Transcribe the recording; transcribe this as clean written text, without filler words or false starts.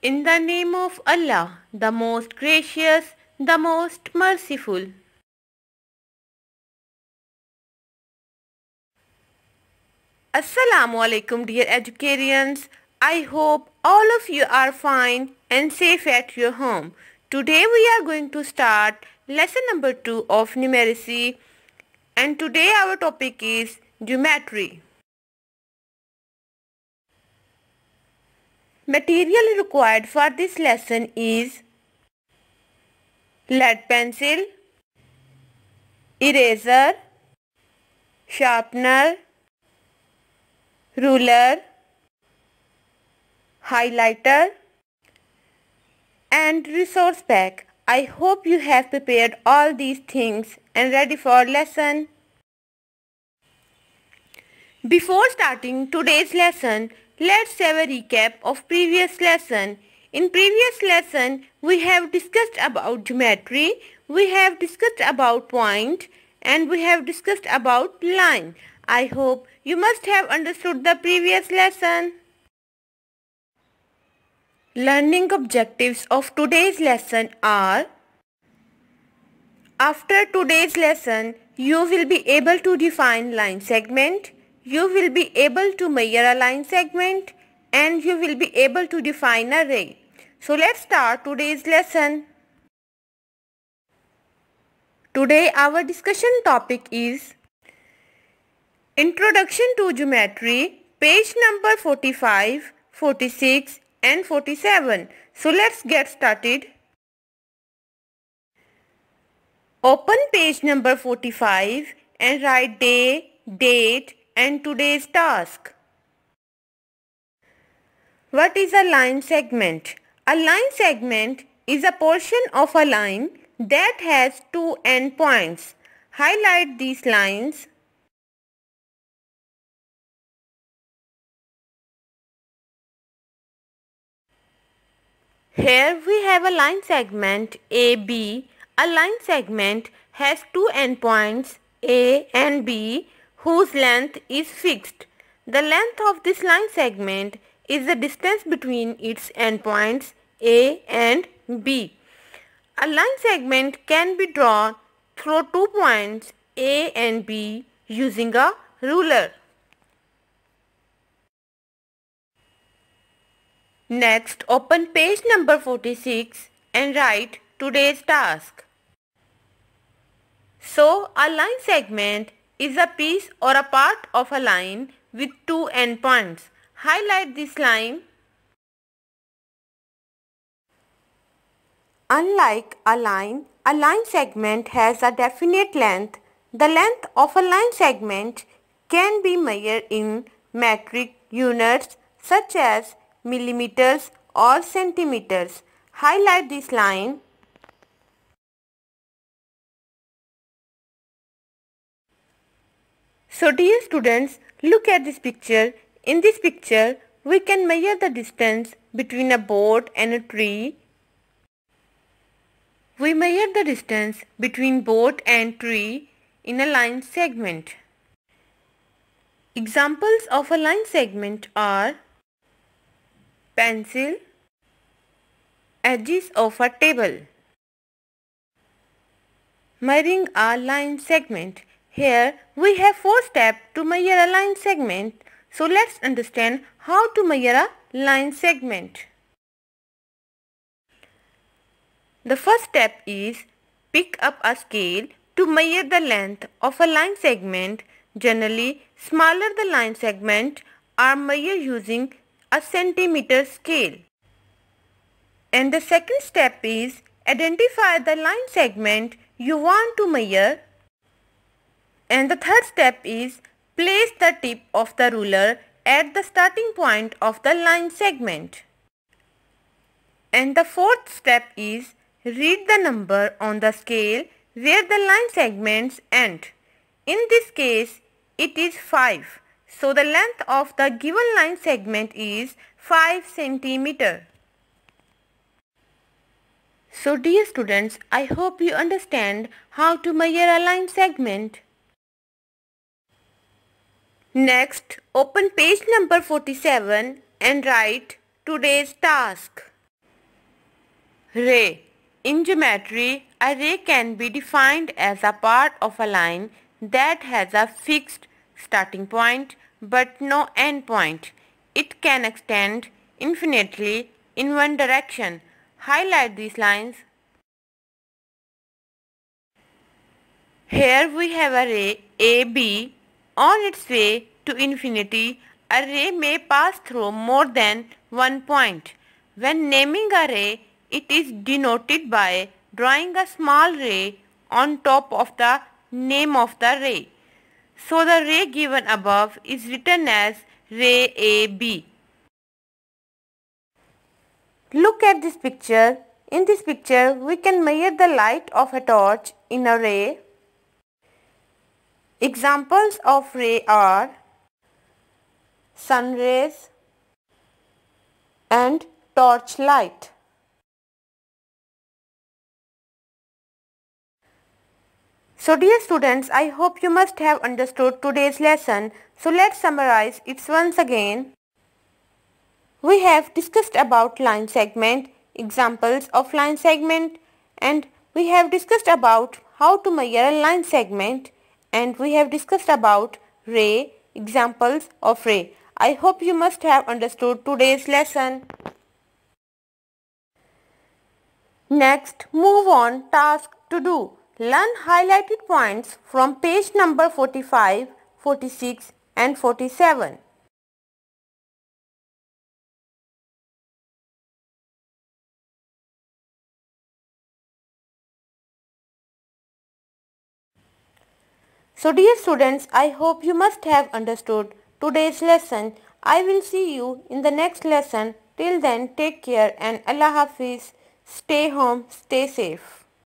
In the name of Allah, the most gracious, the most merciful. Assalamu alaikum dear educarians. I hope all of you are fine and safe at your home. Today we are going to start lesson number 2 of numeracy, and today our topic is geometry. Material required for this lesson is lead pencil, eraser, sharpener, ruler, highlighter and resource pack. I hope you have prepared all these things and ready for lesson. Before starting today's lesson, let's have a recap of previous lesson. In previous lesson, we have discussed about geometry, we have discussed about point, and we have discussed about line. I hope you must have understood the previous lesson. Learning objectives of today's lesson are: after today's lesson, you will be able to define line segment, you will be able to measure a line segment, and you will be able to define a ray. So let's start today's lesson. Today our discussion topic is Introduction to Geometry, page number 45, 46 and 47. So let's get started. Open page number 45 and write day, date and today's task. What is a line segment? A line segment is a portion of a line that has two endpoints. Highlight these lines. Here we have a line segment AB. A line segment has two endpoints A and B whose length is fixed. The length of this line segment is the distance between its endpoints A and B. A line segment can be drawn through 2 points A and B using a ruler. Next, open page number 46 and write today's task. So, a line segment is a piece or a part of a line with two endpoints. Highlight this line. Unlike a line segment has a definite length. The length of a line segment can be measured in metric units such as millimeters or centimeters. Highlight this line. So dear students, look at this picture. In this picture, we can measure the distance between a boat and a tree. We measure the distance between boat and tree in a line segment. Examples of a line segment are pencil, edges of a table. Measuring a line segment. Here we have 4 steps to measure a line segment. So let's understand how to measure a line segment. The first step is pick up a scale to measure the length of a line segment. Generally, smaller the line segment are measured using a centimeter scale. And the second step is identify the line segment you want to measure. And the third step is place the tip of the ruler at the starting point of the line segment. And the fourth step is read the number on the scale where the line segments end. In this case, it is 5. So the length of the given line segment is 5 cm. So dear students, I hope you understand how to measure a line segment. Next, open page number 47 and write today's task. Ray. In geometry, a ray can be defined as a part of a line that has a fixed starting point but no end point. It can extend infinitely in one direction. Highlight these lines. Here we have a ray AB. On its way to infinity, a ray may pass through more than one point. When naming a ray, it is denoted by drawing a small ray on top of the name of the ray. So the ray given above is written as ray AB. Look at this picture. In this picture, we can measure the light of a torch in a ray. Examples of ray are sun rays and torch light. So dear students, I hope you must have understood today's lesson. So let's summarize it once again. We have discussed about line segment, examples of line segment, and we have discussed about how to measure a line segment, and we have discussed about ray, examples of ray. I hope you must have understood today's lesson. Next, move on task to do. Learn highlighted points from page number 45, 46 and 47. So dear students, I hope you must have understood today's lesson. I will see you in the next lesson. Till then, take care and Allah Hafiz. Stay home, stay safe.